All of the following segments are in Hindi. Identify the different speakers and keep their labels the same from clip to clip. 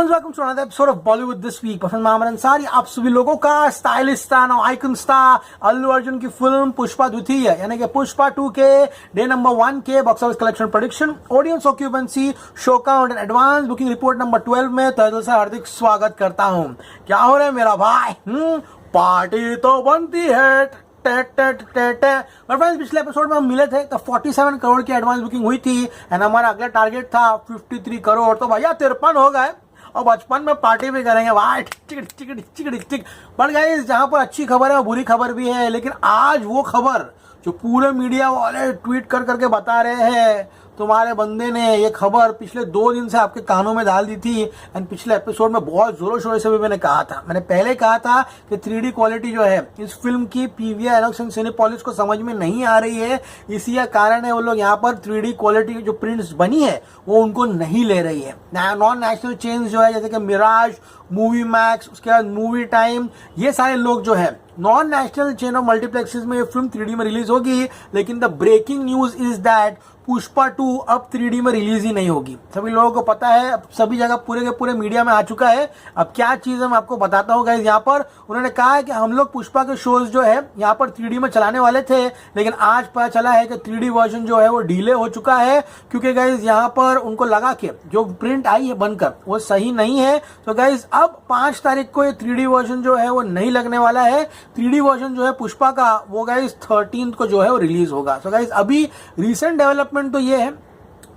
Speaker 1: Welcome to another episode of Bollywood this week. पसंद मामर अंसारी आप सभी लोगों का stylish star icon star Allu Arjun की फिल्म पुष्पा द्वितीय यानी कि पुष्पा 2 के डे नंबर 1 के box office collection prediction, audience occupancy, show count and advance booking report number 12 में तहे दिल से हार्दिक स्वागत करता हूं। क्या हो रहा है मेरा भाई? पार्टी तो बनती है। पिछले एपिसोड में हम मिले थे तो 47 करोड़ की एडवांस बुकिंग हुई थी एंड हमारा अगला टारगेट था 53 करोड़। तो भैया 53 हो गए और 55 में पार्टी भी करेंगे भाई। टिक। बट गाइस, जहां पर अच्छी खबर है और बुरी खबर भी है, लेकिन आज वो खबर जो पूरे मीडिया वाले ट्वीट कर करके बता रहे हैं, तुम्हारे बंदे ने ये खबर पिछले 2 दिन से आपके कानों में डाल दी थी एंड पिछले एपिसोड में बहुत जोरों शोरों से भी मैंने कहा था। मैंने पहले कहा था कि 3D क्वालिटी जो है इस फिल्म की पीवीआर आइनॉक्स एंड सिनेपोलिस को समझ में नहीं आ रही है। इसी का कारण है वो लोग यहाँ पर 3D क्वालिटी जो प्रिंट्स बनी है वो उनको नहीं ले रही है। नॉन नेशनल चेन्स जो है जैसे कि मिराज, मूवी मैक्स, उसके बाद मूवी टाइम, ये सारे लोग जो है non national chain of multiplexes में ये फिल्म 3D में रिलीज होगी। लेकिन the breaking news is that Pushpa 2 अब 3D में रिलीज ही नहीं होगी। सभी लोगों को पता है, अब सभी जगह पूरे के पूरे मीडिया में आ चुका है। अब क्या चीज है मैं आपको बताता हूँ गाइस। यहाँ पर उन्होंने कहा है कि हम लोग पुष्पा के शोज जो है यहाँ पर 3D में चलाने वाले थे, लेकिन आज पता चला है कि 3D वर्जन जो है वो डिले हो चुका है, क्योंकि गाइस यहाँ पर उनको लगा कि जो प्रिंट आई है बनकर वो सही नहीं है। तो गाइस अब 5 तारीख को ये 3D वर्जन जो है वो नहीं लगने वाला है। 3D वर्जन जो है पुष्पा का वो गाइस 13 को जो है वो रिलीज होगा। तो गाइस अभी रिसेंट डेवलपमेंट तो ये है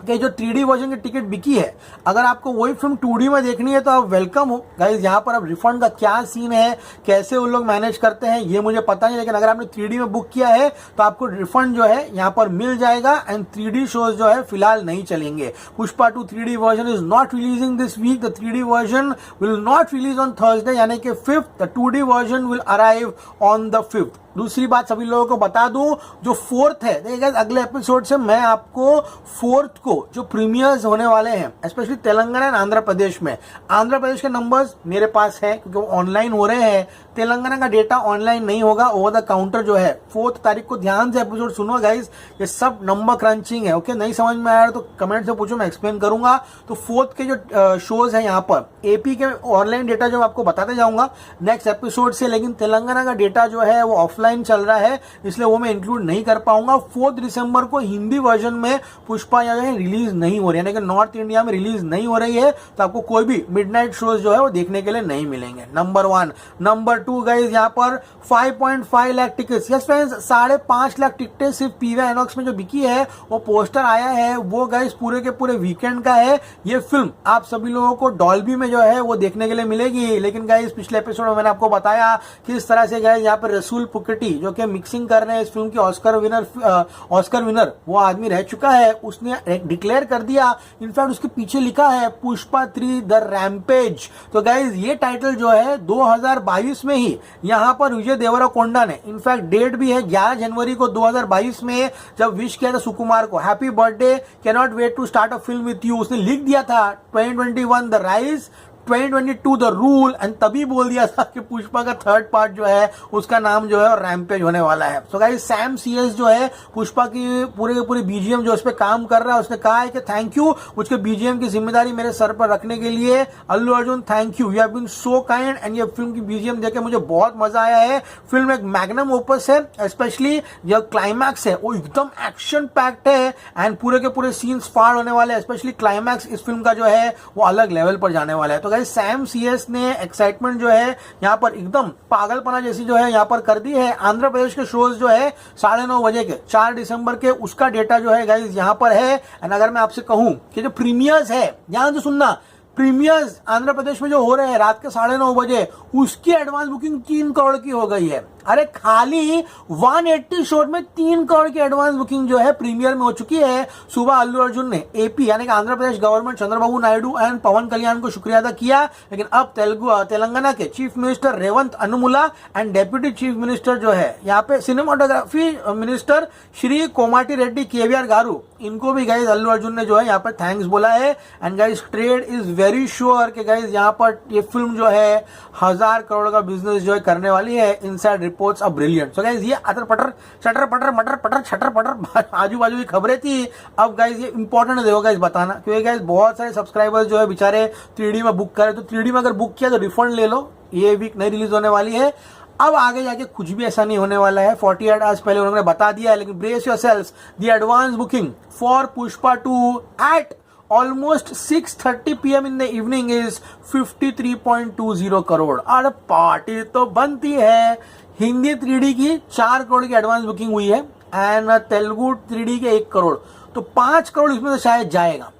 Speaker 1: कि जो 3D वर्जन की टिकट बिकी है, अगर आपको वही फिल्म 2D में देखनी है तो आप वेलकम हो गाइज। यहाँ पर अब रिफंड का क्या सीन है, कैसे वो लोग मैनेज करते हैं ये मुझे पता नहीं, लेकिन अगर आपने 3D में बुक किया है तो आपको रिफंड जो है यहाँ पर मिल जाएगा एंड 3D शोज जो है फिलहाल नहीं चलेंगे। Pushpa 2 3D version is not releasing this week. The 3D version will not release on Thursday यानी कि 5th। The 2D version will arrive on the 5th। दूसरी बात सभी लोगों को बता दूं, जो 4th है, देखिए अगले एपिसोड से मैं आपको 4th को जो प्रीमियर्स होने वाले हैं स्पेशली तेलंगाना एंड आंध्र प्रदेश में, आंध्र प्रदेश के नंबर्स मेरे पास है क्योंकि वो ऑनलाइन हो रहे हैं। तेलंगाना का डेटा ऑनलाइन नहीं होगा, ओवर द काउंटर जो है। 4th तारीख को ध्यान से एपिसोड सुनो गाइस, ये सब नंबर क्रंचिंग है। ओके, नहीं समझ में आया तो कमेंट से पूछो, मैं एक्सप्लेन करूंगा। तो 4th के जो शोज है यहाँ पर एपी के ऑनलाइन डेटा जो आपको बताते जाऊंगा नेक्स्ट एपिसोड से, लेकिन तेलंगाना का डेटा जो है वो ऑफलाइन चल रहा है, इसलिए वो मैं इंक्लूड नहीं कर पाऊंगा। 4 दिसंबर को हिंदी वर्जन में पुष्पा यहाँ रिलीज नहीं हो रही है, यानी कि नॉर्थ इंडिया में रिलीज नहीं हो रही है, तो आपको कोई भी मिडनाइट शोज जो है वो देखने के लिए नहीं मिलेंगे। नंबर 1। नंबर 2 गाइस, यहाँ पर 5.5 lakh tickets, yes friends, 5.5 lakh टिकटें सिर्फ पीवीआर आइनॉक्स में जो बिकी है, वो पोस्टर आया है, वो गाइस पूरे के पूरे वीकेंड का है। ये फिल्म आप सभी लोगों को डॉल्बी में जो है वो देखने के लिए मिलेगी। लेकिन गाइस पिछले एपिसोड में मैंने आपको बताया किस तरह से गाइस यहाँ पर रसूल पुकटी जो कि मिक्सिंग कर रहे हैं इस फिल्म की ऑस्कर विनर वो आदमी रह चुका है, उसने डिक्लेयर कर दिया। इनफैक्ट उसके पीछे लिखा है पुष्पा 3 द रैम्पेज। तो गाइज ये टाइटल जो है 2022 में ही यहाँ पर विजय देवराकोंडा ने, इनफैक्ट डेट भी है 11 जनवरी को 2022 में, जब विश किया था सुकुमार को, happy birthday, can not wait to start a film with you, उसने लिख दिया था 2021 the rise, 2022 the rule, and तभी बोल दिया था कि पुष्पा का 3rd पार्ट जो है उसका नाम जो है रैम्पेज होने वाला है। सो गाइस सैम सीएस जो है पुष्पा की पूरे के पूरे बीजीएम जो उस पर काम कर रहा है, उसने कहा है कि थैंक यू, उसके बीजीएम की जिम्मेदारी मेरे सर पर रखने के लिए। Allu Arjun thank you have been so kind, and ये फिल्म की बीजीएम देख के मुझे बहुत मजा आया है। फिल्म एक मैग्नम ओपस है, स्पेशली जो क्लाइमैक्स है वो एकदम एक्शन पैक्ड है एंड पूरे के पूरे सीन्स फाड़ होने वाले हैं। स्पेशली क्लाइमैक्स इस फिल्म का जो है वो अलग लेवल पर जाने वाला है। तो सैम सीएस ने एक्साइटमेंट जो है यहाँ पर एकदम पागलपना जैसी जो है यहाँ पर कर दी है। आंध्र प्रदेश के शोज जो है 9:30 बजे के 4 दिसंबर के, उसका डेटा जो है गाइस यहाँ पर है। एंड अगर मैं आपसे कहूं कि जो प्रीमियर्स है, ध्यान से सुनना, प्रीमियर्स आंध्र प्रदेश में जो हो रहे हैं रात के 9:30 बजे, उसकी एडवांस बुकिंग 3 करोड़ की हो गई है। अरे खाली 180 शोट में 3 करोड़ की एडवांस बुकिंग जो है प्रीमियर में हो चुकी है। सुबह अल्लू अर्जुन ने एपी यानी कि आंध्र प्रदेश गवर्नमेंट, चंद्रबाबू नायडू एंड पवन कल्याण को शुक्रिया अदा किया। लेकिन अब तेलंगाना के chief minister Revanth Anumula and deputy chief minister जो है यहाँ पे cinematography minister Shri Komati Reddy KVR garu, इनको भी गाइज अल्लू अर्जुन ने जो है यहाँ पर थैंक्स बोला है। And guys trade is very sure कि गाइज यहाँ पर ये फिल्म जो है 1000 करोड़ का बिजनेस जो है करने वाली है। Inside reports are brilliant. So guys ये अटर पटर चटर पटर मटर पटर छटर पटर आजू बाजू की खबरें थी। अब गाइस ये इंपॉर्टेंट है, देखो गाइस बताना, क्योंकि गाइस बहुत सारे सब्सक्राइबर्स जो है बेचारे 3D में बुक करे, तो 3D में अगर बुक किया तो रिफंड ले लो, ये वीक नहीं रिलीज होने वाली है। अब आगे जाके कुछ भी ऐसा नहीं होने वाला है, 48 आवर्स पहले उन्होंने बता दिया है। लेकिन brace yourselves, the advance booking for Pushpa 2 eight almost 6:30 PM in the evening is 53.20 crore. अरे पार्टी तो बनती है। हिंदी 3D की 4 करोड़ की एडवांस बुकिंग हुई है एंड तेलुगु 3D के 1 करोड़, तो 5 करोड़ इसमें से शायद जाएगा।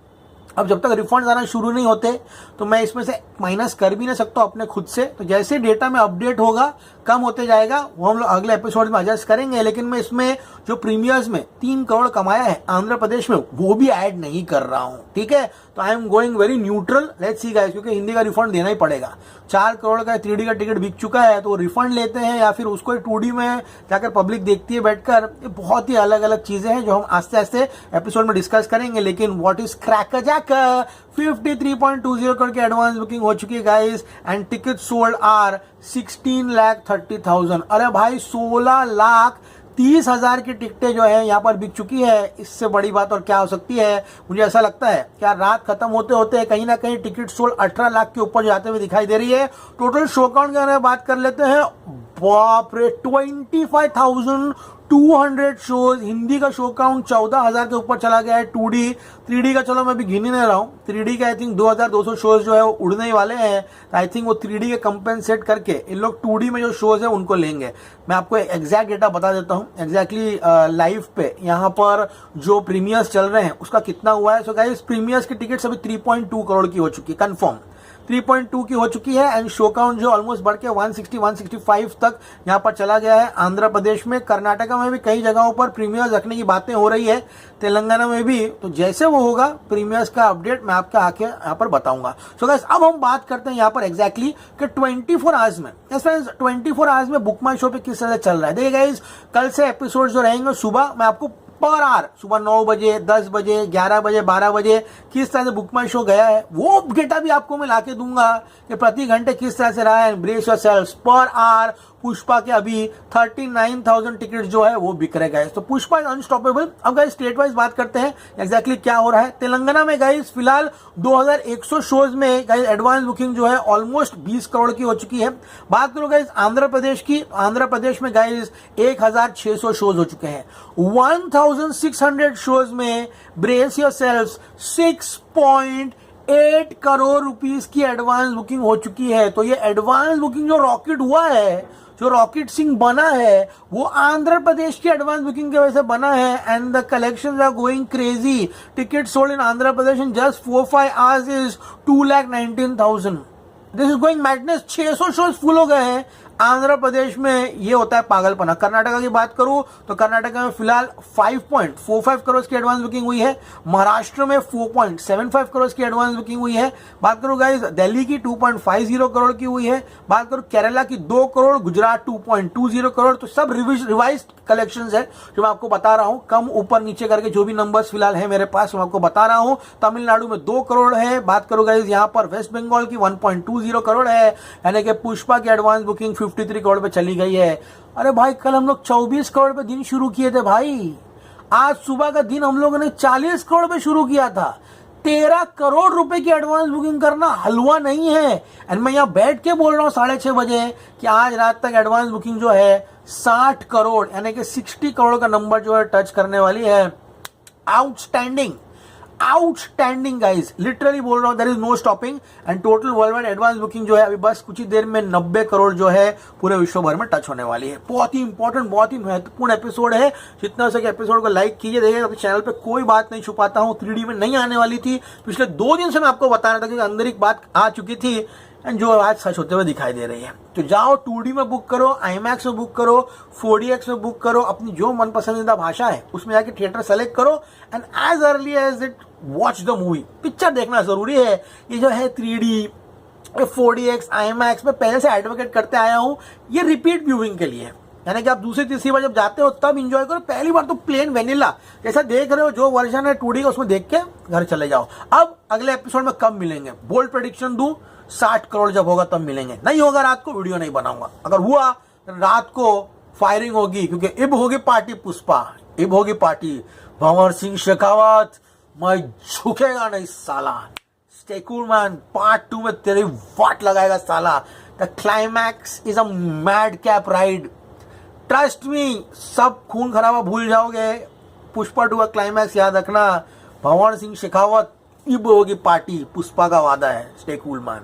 Speaker 1: अब जब तक रिफंड आना शुरू नहीं होते तो मैं इसमें से माइनस कर भी नहीं सकता अपने खुद से, तो जैसे डेटा में अपडेट होगा कम होते जाएगा, वो हम लोग अगले एपिसोड में एडजस्ट करेंगे। लेकिन मैं इसमें जो प्रीमियर्स में 3 करोड़ कमाया है आंध्र प्रदेश में, वो भी ऐड नहीं कर रहा हूं, ठीक है। तो I am going very neutral, let's see guys, क्योंकि हिंदी का रिफंड देना ही पड़ेगा। 4 करोड़ का 3D का टिकट बिक चुका है, तो रिफंड लेते हैं या फिर उसको 2D में जाकर पब्लिक देखती है बैठकर, ये बहुत ही अलग अलग चीजें हैं जो हम आस्ते आस्ते एपिसोड में डिस्कस करेंगे। लेकिन व्हाट इज क्रैकरजैक, 53.20 करोड़ की एडवांस बुकिंग हो चुकी है guys and ticket sold are 16,30,000। अरे भाई 16,30,000 की टिकटें जो है यहाँ पर बिक चुकी है। इससे बड़ी बात और क्या हो सकती है। मुझे ऐसा लगता है क्या रात खत्म होते होते कहीं ना कहीं टिकट सोल्ड 18 लाख के ऊपर जाते हुए दिखाई दे रही है। टोटल शो काउंट के बारे में बात कर लेते हैं, बाप रे 25,200 शोज। हिंदी का शो काउंट 14,000 के ऊपर चला गया है। 2D 3D का चलो मैं अभी गिन ही नहीं रहा हूँ, 3D के आई थिंक 2,200 शोज जो है वो उड़ने ही वाले हैं। आई थिंक वो 3D के कंपेंसेट करके इन लोग 2D में जो शोज है उनको लेंगे। मैं आपको एग्जैक्ट डेटा बता देता हूँ, एग्जैक्टली लाइव पे यहाँ पर जो प्रीमियर्स चल रहे हैं उसका कितना हुआ है। सो गाइस प्रीमियर्स की टिकट अभी 3.2 करोड़ की हो चुकी है, कंफर्म 3.2 की हो चुकी है एंड शो काउंट जो ऑलमोस्ट बढ़ के 160-165 तक यहाँ पर चला गया है। आंध्र प्रदेश में, कर्नाटका में भी कई जगहों पर प्रीमियर्स रखने की बातें हो रही है, तेलंगाना में भी। तो जैसे वो होगा प्रीमियर्स का अपडेट मैं आपके आके यहाँ पर बताऊंगा। सो गाइस अब हम बात करते हैं यहाँ पर एग्जैक्टली कि 24 आवर्स में, 24 आवर्स में बुक माई शो पे किस तरह से चल रहा है। देखिए गाइस कल से एपिसोड जो रहेंगे सुबह मैं आपको पर आवर सुबह 9 बजे, 10 बजे, 11 बजे, 12 बजे किस तरह से बुक माई शो गया है वो डेटा भी आपको मैं लाके दूंगा कि प्रति घंटे किस तरह से रहा है। Brace yourselves, per hour Pushpa के अभी 39,000 टिकट जो है वो बिक रहे गाइस। तो पुष्पा इज अनस्टॉपेबल। अब गाइस स्टेट वाइज बात करते हैं एग्जैक्टली क्या हो रहा है। तेलंगाना में गाइस फिलहाल 2,100 शोज में गाइस एडवांस बुकिंग जो है ऑलमोस्ट 20 करोड़ की हो चुकी है। बात करो गाइस आंध्र प्रदेश की, आंध्र प्रदेश में गाइस 1,600 शोज हो चुके हैं। 1,600 शोज में ब्रेस योरसेल्व्स 6.8 करोड़ रुपीस की एडवांस बुकिंग हो चुकी है। तो ये एडवांस बुकिंग जो रॉकेट हुआ है, जो रॉकेट सिंह बना है, वो आंध्र प्रदेश की एडवांस बुकिंग की वजह से बना है and the collections are going crazy. Ticket sold in Andhra Pradesh in just 4-5 hours is 2,19,000। This is going madness. 600 shows full हो गए हैं आंध्र प्रदेश में, ये होता है पागलपना। कर्नाटका की बात करूं तो कर्नाटका में फिलहाल 5.45 करोड़ की एडवांस बुकिंग हुई है। महाराष्ट्र में 4.75 करोड़ की एडवांस बुकिंग हुई है। बात करूं गाइस दिल्ली की 2.50 करोड़ की हुई है। बात करूं केरला की 2 करोड़, गुजरात 2.20 करोड़। तो सब रिवाइज्ड कलेक्शंस है जो मैं आपको बता रहा हूं, कम ऊपर नीचे करके जो भी नंबर्स फिलहाल है मेरे पास मैं आपको बता रहा हूं। तमिलनाडु में 2 करोड़ है। बात करो गाइस यहाँ पर वेस्ट बंगाल की 1.20 करोड़ है, यानी कि पुष्पा की एडवांस बुकिंग 53 करोड़ पे चली गई है। अरे भाई कल हम लोग 24 करोड़ पे दिन शुरू किए थे भाई, आज सुबह का दिन हम लोगों ने 40 करोड़ पे शुरू किया था। 13 करोड़ रुपए की एडवांस बुकिंग करना हलवा नहीं है। एंड मैं यहाँ बैठ के बोल रहा हूँ 6:30 बजे कि आज रात तक एडवांस बुकिंग जो है 60 करोड़ यानी कि 60 करोड़ का नंबर जो है टच करने वाली है। आउटस्टैंडिंग, आउटस्टैंडिंग गाइस, लिटरली बोल रहा हूं, there is no stopping. And total worldwide advance booking जो है अभी बस कुछ ही देर में 90 करोड़ जो है पूरे विश्व भर में टच होने वाली है। बहुत ही इंपॉर्टेंट, बहुत ही महत्वपूर्ण एपिसोड है। जितना हो सके एपिसोड को लाइक कीजिए। देखिए अपने चैनल पे कोई बात नहीं छुपाता हूं, 3D में नहीं आने वाली थी, पिछले 2 दिन से मैं आपको बता रहा था क्योंकि अंदर एक बात आ चुकी थी एंड जो आज सच होते हुए दिखाई दे रही है। तो जाओ 2D में बुक करो, IMAX में बुक करो, 4DX में बुक करो, अपनी जो मन पसंदीदा भाषा है उसमें जाके थिएटर सेलेक्ट करो and as early as it watch the movie. Picture देखना जरूरी है। ये जो है 3D 4DX IMAX में पहले से एडवोकेट करते आया हूं, ये रिपीट व्यूइंग के लिए, यानी कि आप दूसरी तीसरी बार जब जाते हो तब इंजॉय करो। पहली बार तो प्लेन वेनिला जैसा देख रहे हो, जो वर्जन है 2D का उसमें देख के घर चले जाओ। अब अगले एपिसोड में कब मिलेंगे, बोल्ड प्रेडिक्शन दूं 60 करोड़ जब होगा तब मिलेंगे, नहीं होगा रात को वीडियो नहीं बनाऊंगा, अगर हुआ रात को फायरिंग होगी, क्योंकि इब होगी पार्टी पुष्पा, इब होगी पार्टी भंवर सिंह शेखावत, मैं झुकेगा नहीं साला। स्टे कूल मैन, पार्ट 2 में तेरी वाट लगाएगा साला। The climax is a mad cap ride, trust me. सब खून खराबा भूल जाओगे, पुष्पा 2 का क्लाइमैक्स याद रखना। भंवर सिंह शेखावत, इब होगी पार्टी, पुष्पा का वादा है। Stay cool man.